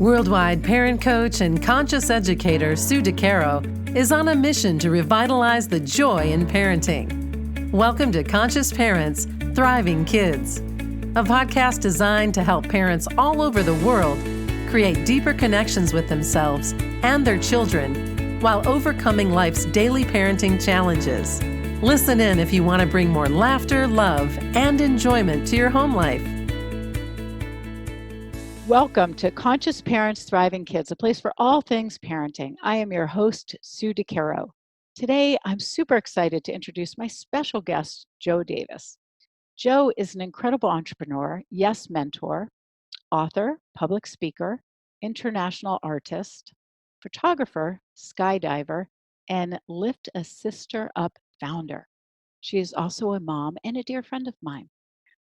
Worldwide parent coach and conscious educator Sue DeCaro is on a mission to revitalize the joy in parenting. Welcome to Conscious Parents, Thriving Kids, a podcast designed to help parents all over the world create deeper connections with themselves and their children while overcoming life's daily parenting challenges. Listen in if you want to bring more laughter, love, and enjoyment to your home life. Welcome to Conscious Parents, Thriving Kids, a place for all things parenting. I am your host, Sue DeCaro. Today, I'm super excited to introduce my special guest, Joe Davis. Joe is an incredible entrepreneur, yes mentor, author, public speaker, international artist, photographer, skydiver, and Lift a Sister Up founder. She is also a mom and a dear friend of mine.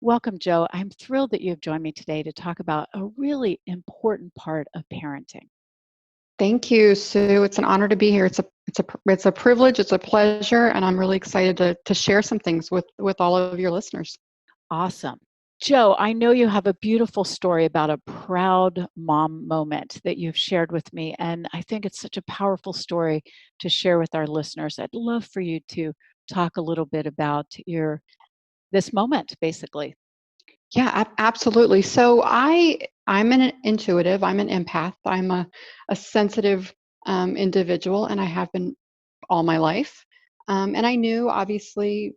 Welcome, Joe. I'm thrilled that you have joined me today to talk about a really important part of parenting. Thank you, Sue. It's an honor to be here. It's a privilege. It's a pleasure, and I'm really excited to share some things with all of your listeners. Awesome. Joe, I know you have a beautiful story about a proud mom moment that you've shared with me, and I think it's such a powerful story to share with our listeners. I'd love for you to talk a little bit about this moment, basically. Yeah, absolutely. So I'm an intuitive. I'm an empath. I'm a sensitive individual, and I have been all my life. And I knew, obviously,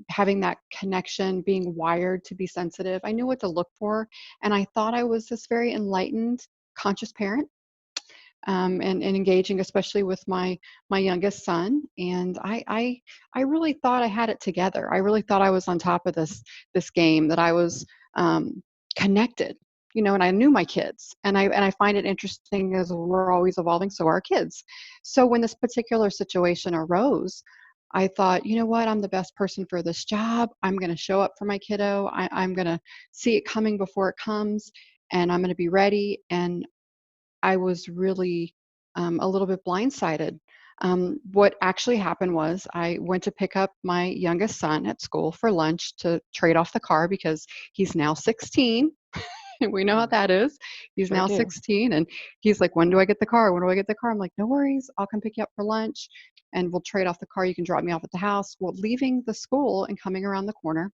having that connection, being wired to be sensitive, I knew what to look for, and I thought I was this very enlightened, conscious parent. And engaging, especially with my youngest son. And I really thought I had it together. I really thought I was on top of this game, that I was connected, and I knew my kids. And I find it interesting, as we're always evolving, so are our kids. So when this particular situation arose, I thought, you know what, I'm the best person for this job. I'm going to show up for my kiddo. I'm going to see it coming before it comes, and I'm going to be ready. And I was really a little bit blindsided. What actually happened was I went to pick up my youngest son at school for lunch to trade off the car, because he's now 16. And we know how that is. He's now 16, and he's like, when do I get the car? When do I get the car? I'm like, no worries. I'll come pick you up for lunch, and we'll trade off the car. You can drop me off at the house. Well, leaving the school and coming around the corner,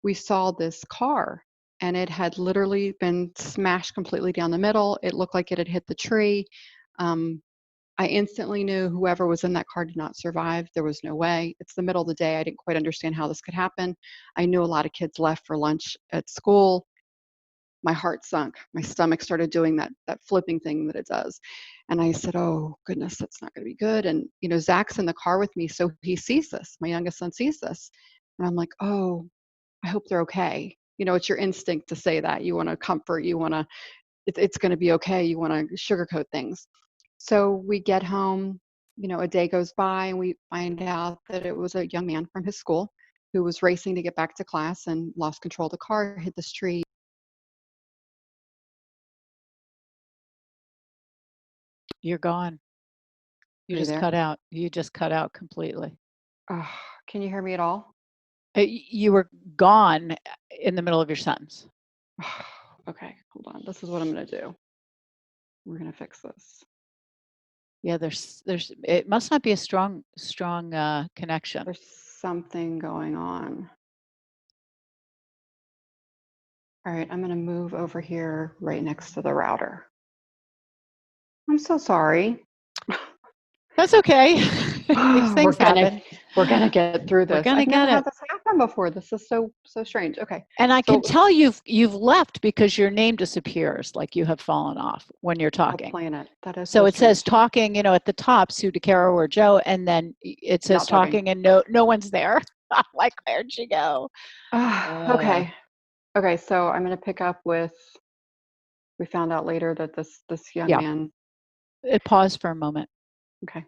we saw this car, and it had literally been smashed completely down the middle. It looked like it had hit the tree. I instantly knew whoever was in that car did not survive. There was no way. It's the middle of the day. I didn't quite understand how this could happen. I knew a lot of kids left for lunch at school. My heart sunk. My stomach started doing that flipping thing that it does. And I said, oh, goodness, that's not going to be good. And, Zach's in the car with me, so he sees this. My youngest son sees this. And I'm like, oh, I hope they're okay. It's your instinct to say that. You want to comfort. You want to, it's going to be okay. You want to sugarcoat things. So we get home, a day goes by, and we find out that it was a young man from his school who was racing to get back to class and lost control of the car, hit this tree. You're gone. You just cut out. You just cut out completely. Oh, can you hear me at all? You were gone in the middle of your sentence. Okay, hold on. This is what I'm going to do. We're going to fix this. Yeah, it must not be a strong connection. There's something going on. All right, I'm going to move over here right next to the router. I'm so sorry. That's okay. These things happen. We're gonna get through this. I've never had this happen before. This is so strange. Okay. And I can tell you've left, because your name disappears, like you have fallen off when you're talking. Planet. That is so it strange. Says talking, at the top, Sue DeCaro or Joe, and then it says talking, and no one's there. I'm like, where'd she go? Okay. Okay. So I'm gonna pick up with. We found out later that this young man. It paused for a moment. Okay.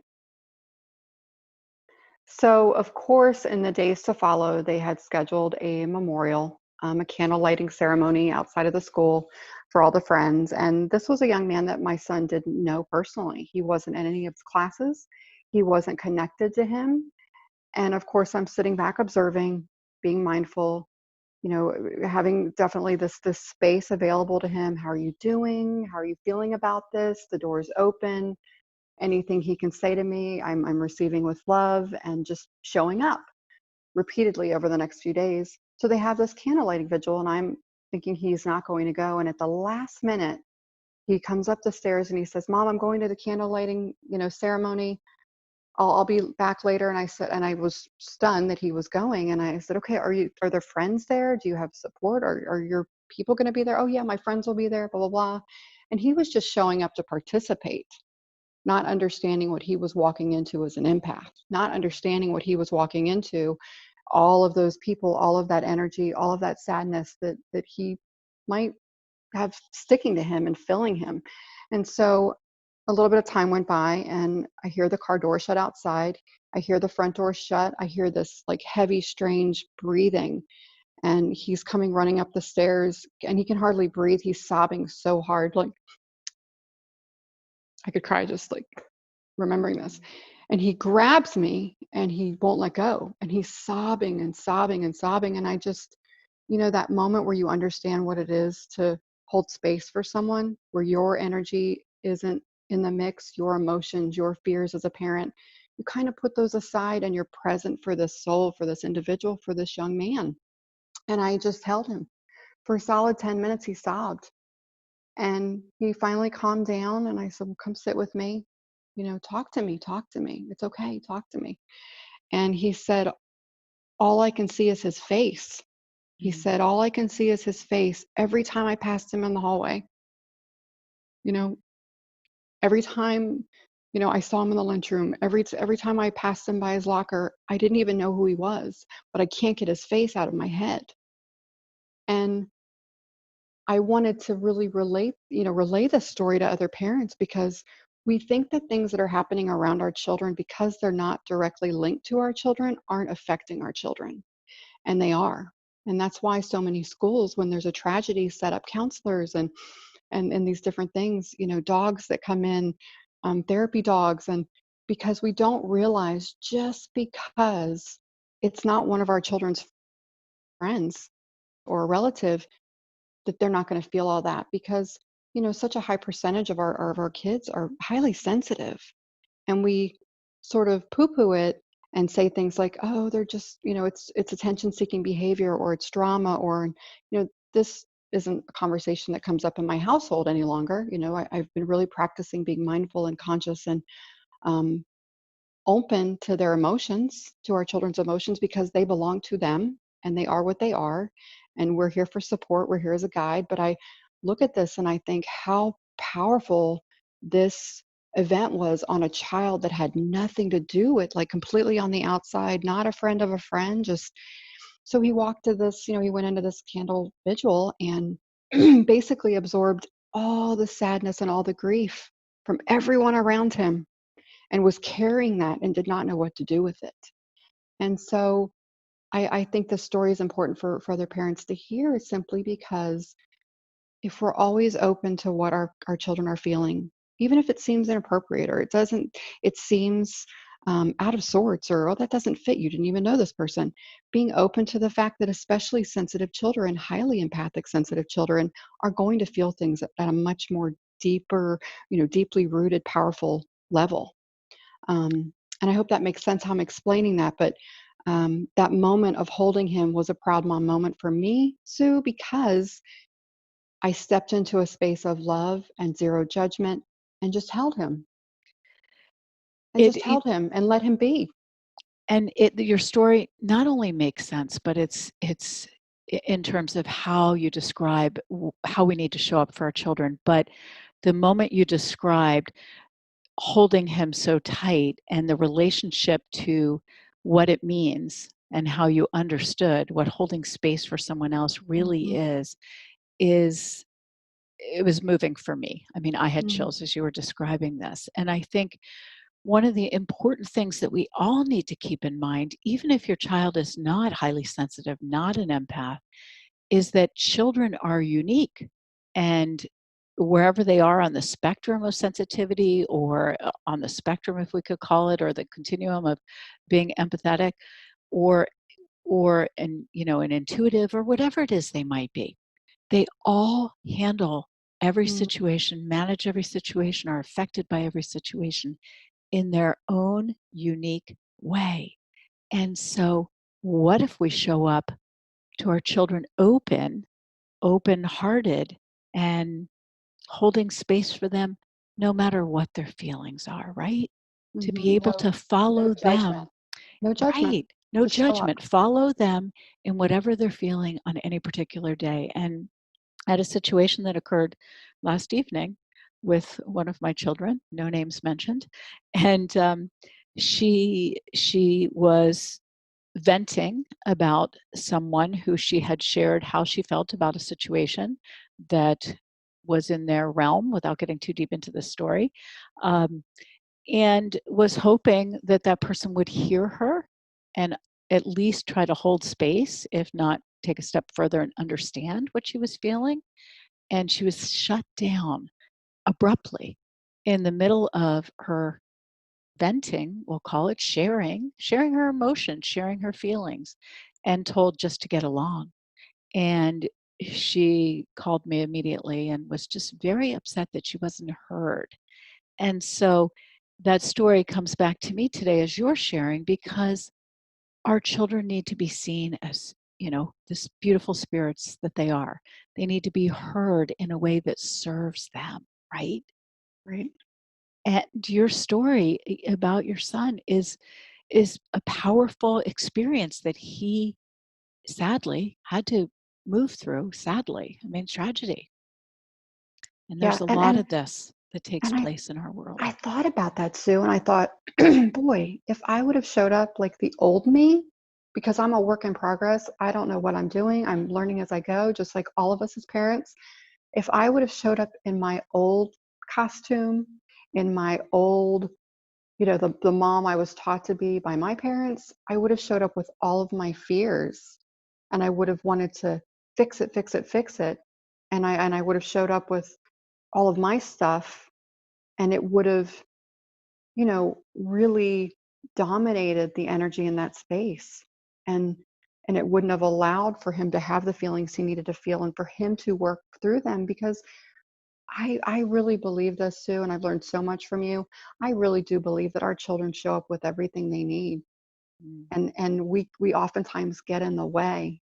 So, of course, in the days to follow, they had scheduled a memorial, a candle lighting ceremony outside of the school for all the friends. And this was a young man that my son didn't know personally. He wasn't in any of his classes. He wasn't connected to him. And of course, I'm sitting back observing, being mindful, having definitely this space available to him. How are you doing? How are you feeling about this? The door's open. Anything he can say to me, I'm receiving with love, and just showing up repeatedly over the next few days. So they have this candle lighting vigil, and I'm thinking he's not going to go. And at the last minute, he comes up the stairs and he says, "Mom, I'm going to the candle lighting, ceremony. I'll be back later." And I said, and I was stunned that he was going. And I said, "Okay, are there friends there? Do you have support? Are your people going to be there?" "Oh yeah, my friends will be there, blah, blah, blah." And he was just showing up to participate, not understanding what he was walking into as an empath, not understanding what he was walking into, all of those people, all of that energy, all of that sadness that he might have sticking to him and filling him. And so a little bit of time went by, and I hear the car door shut outside. I hear the front door shut. I hear this like heavy, strange breathing. And he's coming running up the stairs, and he can hardly breathe. He's sobbing so hard. Like, I could cry just like remembering this. And he grabs me and he won't let go. And he's sobbing and sobbing and sobbing. And I just, that moment where you understand what it is to hold space for someone, where your energy isn't in the mix, your emotions, your fears as a parent, you kind of put those aside and you're present for this soul, for this individual, for this young man. And I just held him for a solid 10 minutes. He sobbed. And he finally calmed down, and I said, "Well, come sit with me. Talk to me, talk to me. It's okay, talk to me." And he said, "All I can see is his face." He said, "All I can see is his face every time I passed him in the hallway. You know, every time, I saw him in the lunchroom, every time I passed him by his locker, I didn't even know who he was, but I can't get his face out of my head." And I wanted to really relay this story to other parents, because we think that things that are happening around our children, because they're not directly linked to our children, aren't affecting our children. And they are. And that's why so many schools, when there's a tragedy, set up counselors and these different things, dogs that come in, therapy dogs. And because we don't realize, just because it's not one of our children's friends or a relative, that they're not going to feel all that, because such a high percentage of our kids are highly sensitive, and we sort of poo poo it and say things like, "Oh, they're just, it's attention seeking behavior, or it's drama," or this isn't a conversation that comes up in my household any longer. I've been really practicing being mindful and conscious, and um, open to their emotions, to our children's emotions, because they belong to them and they are what they are. And we're here for support, we're here as a guide. But I look at this and I think how powerful this event was on a child that had nothing to do with, like, completely on the outside, not a friend of a friend. Just so he walked to this, he went into this candle vigil and basically absorbed all the sadness and all the grief from everyone around him, and was carrying that and did not know what to do with it. And so I think the story is important for other parents to hear, simply because if we're always open to what our children are feeling, even if it seems inappropriate, or it seems out of sorts, or, "Oh, that doesn't fit. You didn't even know this person." Being open to the fact that especially sensitive children, highly empathic, sensitive children, are going to feel things at a much more deeper, deeply rooted, powerful level. And I hope that makes sense how I'm explaining that. But that moment of holding him was a proud mom moment for me, Sue, because I stepped into a space of love and zero judgment, and just held him, and let him be. And your story not only makes sense, but it's in terms of how you describe how we need to show up for our children. But the moment you described holding him so tight, and the relationship to what it means, and how you understood what holding space for someone else really Mhm. is it was moving for me. I mean, I had Mm. chills as you were describing this. And I think one of the important things that we all need to keep in mind, even if your child is not highly sensitive, not an empath, is that children are unique. And wherever they are on the spectrum of sensitivity, or on the spectrum, if we could call it, or the continuum of being empathetic, or or an intuitive, or whatever it is they might be. They all handle every Mm. situation, manage every situation, are affected by every situation in their own unique way. And so, what if we show up to our children open-hearted, and holding space for them no matter what their feelings are, right? To be able No, to no follow judgment. them, No judgment. right? No Just show up. judgment. Follow them in whatever they're feeling on any particular day. And I had a situation that occurred last evening with one of my children, no names mentioned, and she was venting about someone who she had shared how she felt about a situation that was in their realm, without getting too deep into the story, um, and was hoping that that person would hear her and at least try to hold space, if not take a step further and understand what she was feeling. And she was shut down abruptly in the middle of her venting, we'll call it, sharing her emotions, sharing her feelings, and told just to get along. And she called me immediately and was just very upset that she wasn't heard. And so that story comes back to me today as you're sharing, because our children need to be seen as, this beautiful spirits that they are. They need to be heard in a way that serves them, right? Right. And your story about your son is a powerful experience that he sadly had to move through. Sadly, I mean, tragedy. And Yeah. there's a And lot of this that takes and place in our I world. thought about that, Sue, and I thought, boy, if I would have showed up like the old me, because I'm a work in progress, I don't know what I'm doing. I'm learning as I go, just like all of us as parents. If I would have showed up in my old costume, in my old, the mom I was taught to be by my parents, I would have showed up with all of my fears, and I would have wanted to fix it, fix it, fix it. And I would have showed up with all of my stuff, and it would have, really dominated the energy in that space. And and it wouldn't have allowed for him to have the feelings he needed to feel and for him to work through them, because I really believe this, Sue, and I've learned so much from you. I really do believe that our children show up with everything they need. Mm. And we oftentimes get in the way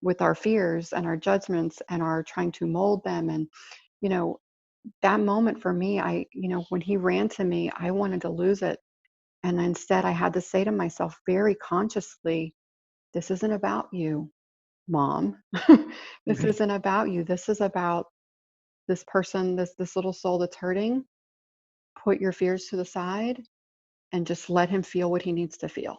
with our fears and our judgments and our trying to mold them. And you know that moment for me, when he ran to me, I wanted to lose it. And instead, I had to say to myself very consciously, this isn't about you, mom. This Right. isn't about you. This is about this person, this little soul that's hurting. Put your fears to the side and just let him feel what he needs to feel.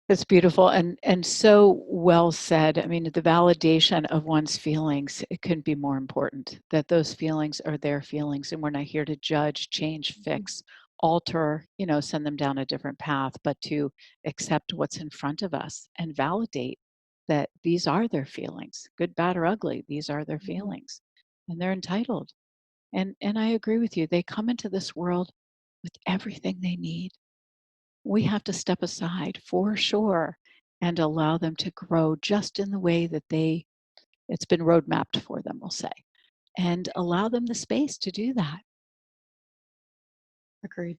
It's beautiful and so well said. I mean, the validation of one's feelings, it couldn't be more important. That those feelings are their feelings, and we're not here to judge, change, fix, alter, send them down a different path, but to accept what's in front of us and validate that these are their feelings, good, bad, or ugly. These are their Mhm. feelings, and they're entitled. And I agree with you. They come into this world with everything they need. We have to step aside for sure and allow them to grow just in the way that it's been road mapped for them, we'll say, and allow them the space to do that. Agreed.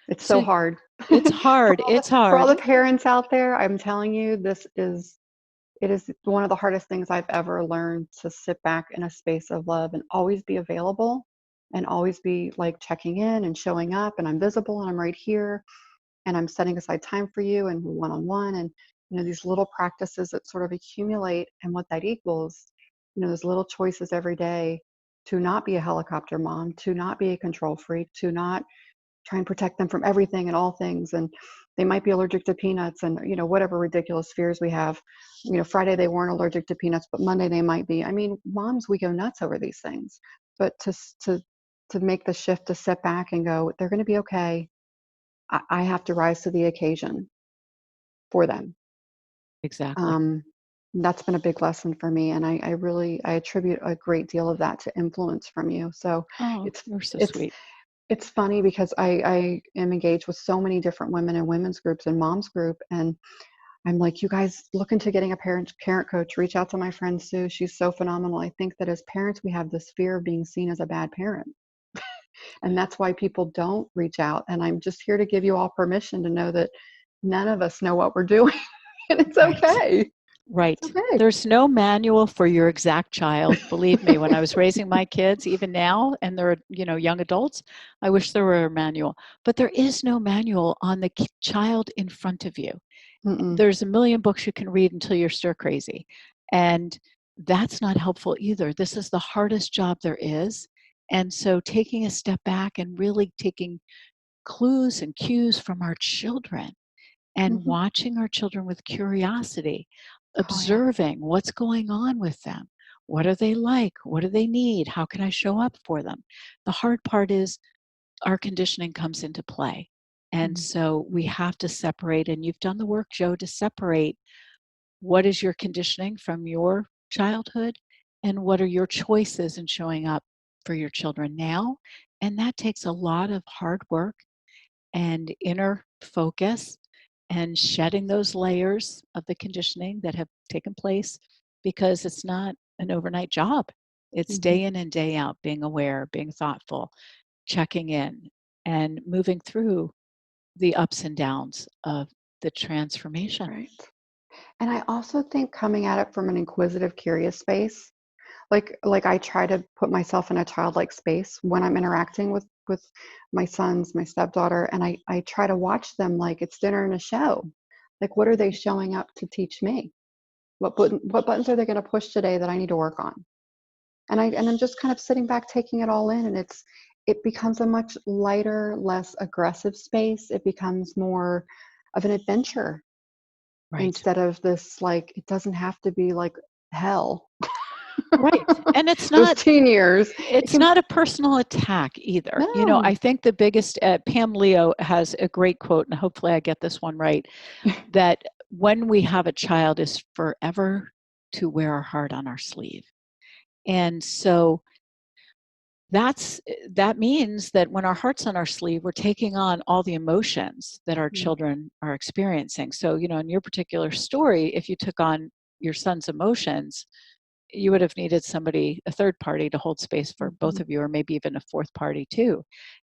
It's so So hard. it's For hard. all the It's for all hard. the parents out there, I'm telling you, it is one of the hardest things I've ever learned, to sit back in a space of love and always be available and always be like checking in and showing up, and I'm visible and I'm right here and I'm setting aside time for you and one on one. And these little practices that sort of accumulate, and what that equals, those little choices every day to not be a helicopter mom, to not be a control freak, to not try and protect them from everything and all things. And they might be allergic to peanuts, and whatever ridiculous fears we have. Friday they weren't allergic to peanuts, but Monday they might be. I mean, moms, we go nuts over these things. But to make the shift, to sit back and go, they're going to be okay. I have to rise to the occasion for them. Exactly. um, that's been a big lesson for me, and I really, I attribute a great deal of that to influence from you. So Oh, it's you're so it's sweet. it's funny because I am engaged with so many different women in women's groups and moms group, and I'm like, you guys look into getting a parent coach, reach out to my friend Sue. She's so phenomenal. I think that as parents, we have this fear of being seen as a bad parent. And that's why people don't reach out. And I'm just here to give you all permission to know that none of us know what we're doing. And it's Right. okay. Right. It's okay. There's no manual for your exact child. Believe me, when I was raising my kids, even now, and they're, young adults, I wish there were a manual. But there is no manual on the child in front of you. Mm-mm. There's a million books you can read until you're stir crazy. And that's not helpful either. This is the hardest job there is. And so taking a step back and really taking clues and cues from our children and Mm-hmm. watching our children with curiosity, Oh, yeah. observing what's going on with them. What are they like? What do they need? How can I show up for them? The hard part is our conditioning comes into play. And Mm-hmm. so we have to separate, and you've done the work, Joe, to separate what is your conditioning from your childhood and what are your choices in showing up for your children now. And that takes a lot of hard work and inner focus and shedding those layers of the conditioning that have taken place, because it's not an overnight job. It's Mm-hmm. day in and day out, being aware, being thoughtful, checking in, and moving through the ups and downs of the transformation. Right. And I also think coming at it from an inquisitive, curious space, like I try to put myself in a childlike space when I'm interacting with my sons, my stepdaughter, and I try to watch them like it's dinner and a show. Like, what are they showing up to teach me? What buttons are they going to push today that I need to work on? And I'm just kind of sitting back, taking it all in, and it becomes a much lighter, less aggressive space. It becomes more of an adventure Right. instead of this, like, it doesn't have to be like hell. Right. And it's Those not teen years, it it's can. not a personal attack either. I No. think the biggest Pam Leo has a great quote, and hopefully I get this one right, that when we have a child is forever to wear our heart on our sleeve. And so that means that when our heart's on our sleeve, we're taking on all the emotions that our Mm, children are experiencing. So, in your particular story, if you took on your son's emotions, you would have needed somebody, a third party, to hold space for both mhm. of you, or maybe even a fourth party too.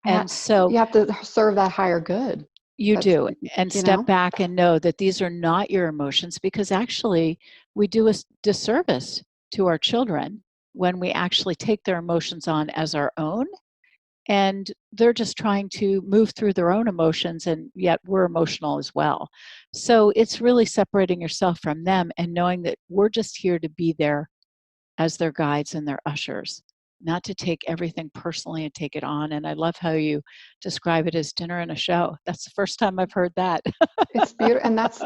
And so You have to serve that higher good. you That's, do, and you step know, back and know that these are not your emotions, because actually we do a disservice to our children when we actually take their emotions on as our own, and they're just trying to move through their own emotions, and yet we're emotional as well. So it's really separating yourself from them and knowing that we're just here to be there as their guides and their ushers, not to take everything personally and take it on. And I love how you describe it as dinner and a show. That's the first time I've heard that. it's beautiful. And that's,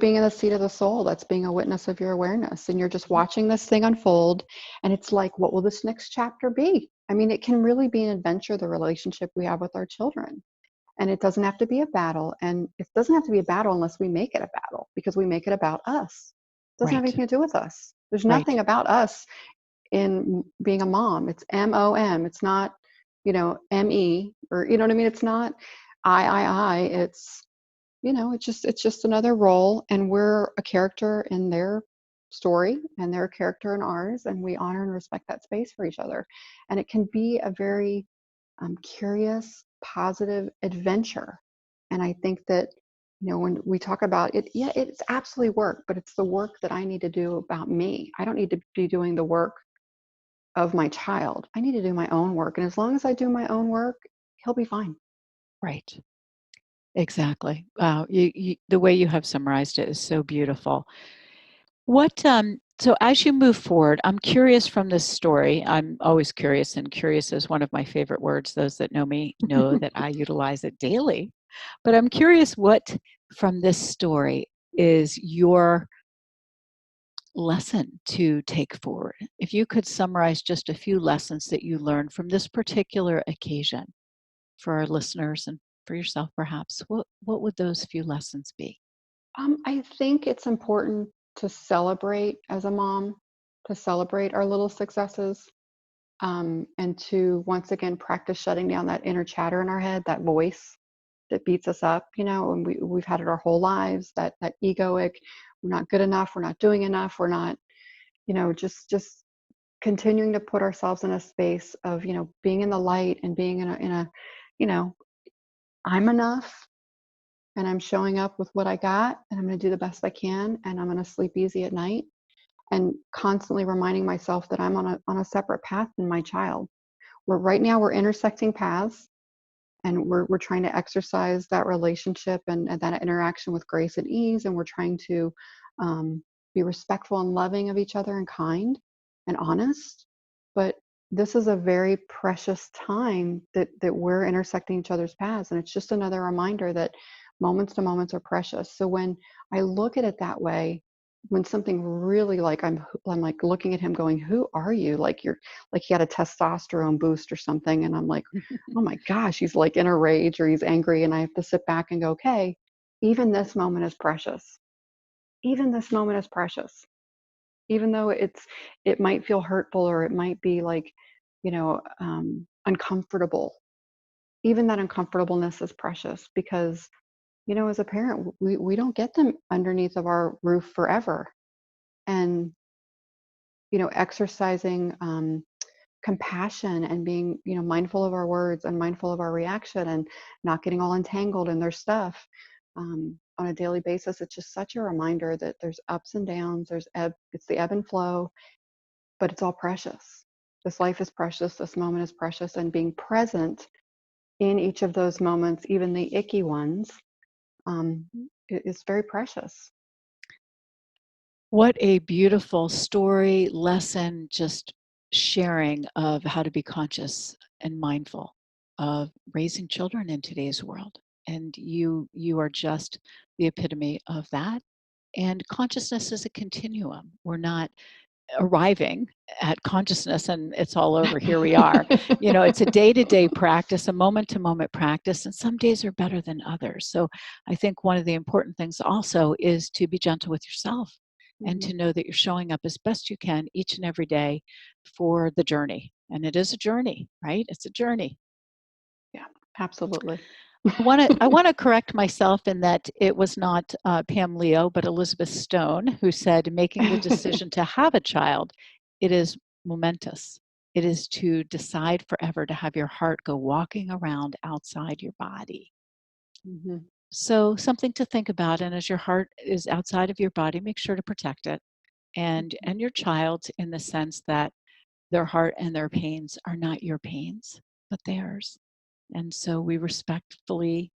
being in the seat of the soul. That's being a witness of your awareness. And you're just watching this thing unfold. And it's like, what will this next chapter be? I mean, it can really be an adventure, the relationship we have with our children. And it doesn't have to be a battle. And it doesn't have to be a battle unless we make it a battle, because we make it about us. It doesn't have Right, anything to do with us. There's right, nothing about us in being a mom. It's MOM. It's not, ME, or, you know what I mean? It's not I. It's, it's just another role, and we're a character in their story, and they're a character in ours, and we honor and respect that space for each other. And it can be a very curious, positive adventure. And I think that, when we talk about it, yeah, it's absolutely work, but it's the work that I need to do about me. I don't need to be doing the work of my child. I need to do my own work. And as long as I do my own work, he'll be fine. right. Exactly. Wow. The way you have summarized it is so beautiful. So as you move forward, I'm curious from this story. I'm always curious, and curious is one of my favorite words. Those that know me know that I utilize it daily. But I'm curious what from this story is your lesson to take forward. If you could summarize just a few lessons that you learned from this particular occasion for our listeners and for yourself, perhaps, what would those few lessons be? I think it's important to celebrate as a mom, to celebrate our little successes, and to once again practice shutting down that inner chatter in our head, that voice. that beats us up, and we've had it our whole lives, that egoic, we're not good enough, we're not doing enough, we're not, just continuing to put ourselves in a space of, being in the light and being in a, you know, I'm enough and I'm showing up with what I got and I'm going to do the best I can and I'm going to sleep easy at night, and constantly reminding myself that I'm on a separate path than my child. Right now we're intersecting paths, and we're trying to exercise that relationship and that interaction with grace and ease, and we're trying to be respectful and loving of each other and kind and honest. But this is a very precious time that we're intersecting each other's paths, and it's just another reminder that moments to moments are precious. So when I look at it that way, when something really, like, I'm like looking at him going, who are you? Like, you're like, he had a testosterone boost or something, and I'm like, oh my gosh, he's like in a rage or he's angry, and I have to sit back and go, okay, even this moment is precious. Even this moment is precious. Even though it might feel hurtful or it might be like, uncomfortable. Even that uncomfortableness is precious because, as a parent, we don't get them underneath of our roof forever. And, exercising compassion and being, mindful of our words and mindful of our reaction and not getting all entangled in their stuff on a daily basis. It's just such a reminder that there's ups and downs, it's the ebb and flow, but it's all precious. This life is precious, this moment is precious, and being present in each of those moments, even the icky ones, is very precious. What a beautiful story, lesson, just sharing of how to be conscious and mindful of raising children in today's world. And you are just the epitome of that. And consciousness is a continuum. We're not arriving at consciousness and it's all over. Here we are. It's a day-to-day practice, a moment-to-moment practice, and some days are better than others. So I think one of the important things also is to be gentle with yourself and to know that you're showing up as best you can each and every day for the journey. And it is a journey, right? It's a journey. Yeah, absolutely. I want to correct myself in that it was not Pam Leo, but Elizabeth Stone who said, making the decision to have a child, it is momentous. It is to decide forever to have your heart go walking around outside your body. Mm-hmm. So something to think about. And as your heart is outside of your body, make sure to protect it. And your child, in the sense that their heart and their pains are not your pains, but theirs. And so we respectfully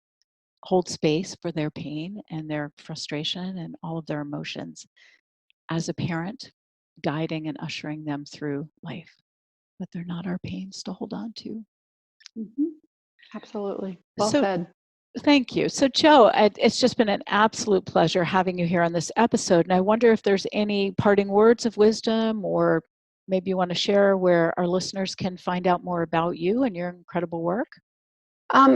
hold space for their pain and their frustration and all of their emotions as a parent, guiding and ushering them through life. But they're not our pains to hold on to. Mm-hmm. Absolutely. Well So said. thank you. So Joe, it's just been an absolute pleasure having you here on this episode. And I wonder if there's any parting words of wisdom, or maybe you want to share where our listeners can find out more about you and your incredible work.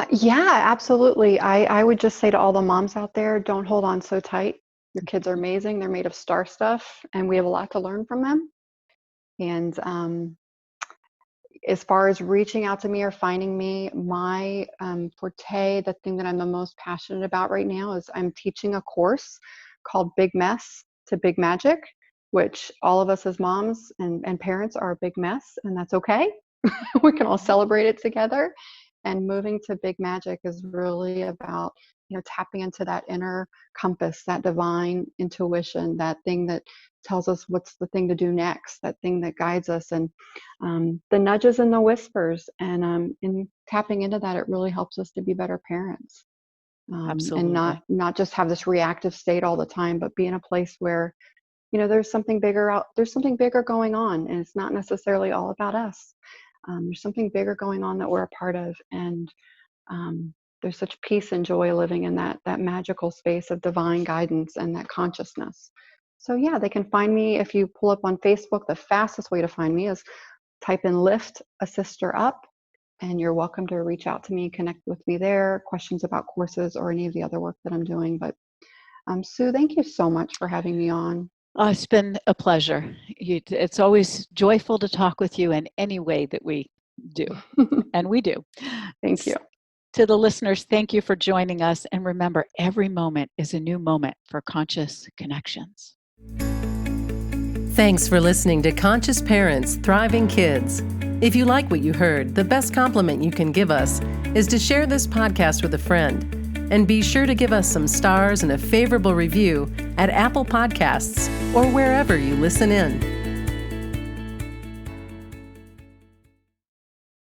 Yeah, absolutely. I would just say to all the moms out there, don't hold on so tight. Your kids are amazing. They're made of star stuff, and we have a lot to learn from them. And as far as reaching out to me or finding me, my forte, the thing that I'm the most passionate about right now, is I'm teaching a course called Big Mess to Big Magic, which all of us as moms and parents are a big mess, and that's okay. We can all celebrate it together. And moving to big magic is really about, tapping into that inner compass, that divine intuition, that thing that tells us what's the thing to do next, that thing that guides us, and the nudges and the whispers. And in tapping into that, it really helps us to be better parents, and Absolutely. not just have this reactive state all the time, but be in a place where, there's something bigger going on, and it's not necessarily all about us. There's something bigger going on that we're a part of, and there's such peace and joy living in that magical space of divine guidance and that consciousness. So yeah, they can find me if you pull up on Facebook. The fastest way to find me is type in "Lift a Sister Up," and you're welcome to reach out to me, connect with me there, questions about courses or any of the other work that I'm doing. But Sue, thank you so much for having me on. It's been a pleasure. It's always joyful to talk with you in any way that we do, and we do. Thank you. To the listeners, thank you for joining us. And remember, every moment is a new moment for conscious connections. Thanks for listening to Conscious Parents, Thriving Kids. If you like what you heard, the best compliment you can give us is to share this podcast with a friend. And be sure to give us some stars and a favorable review at Apple Podcasts or wherever you listen in.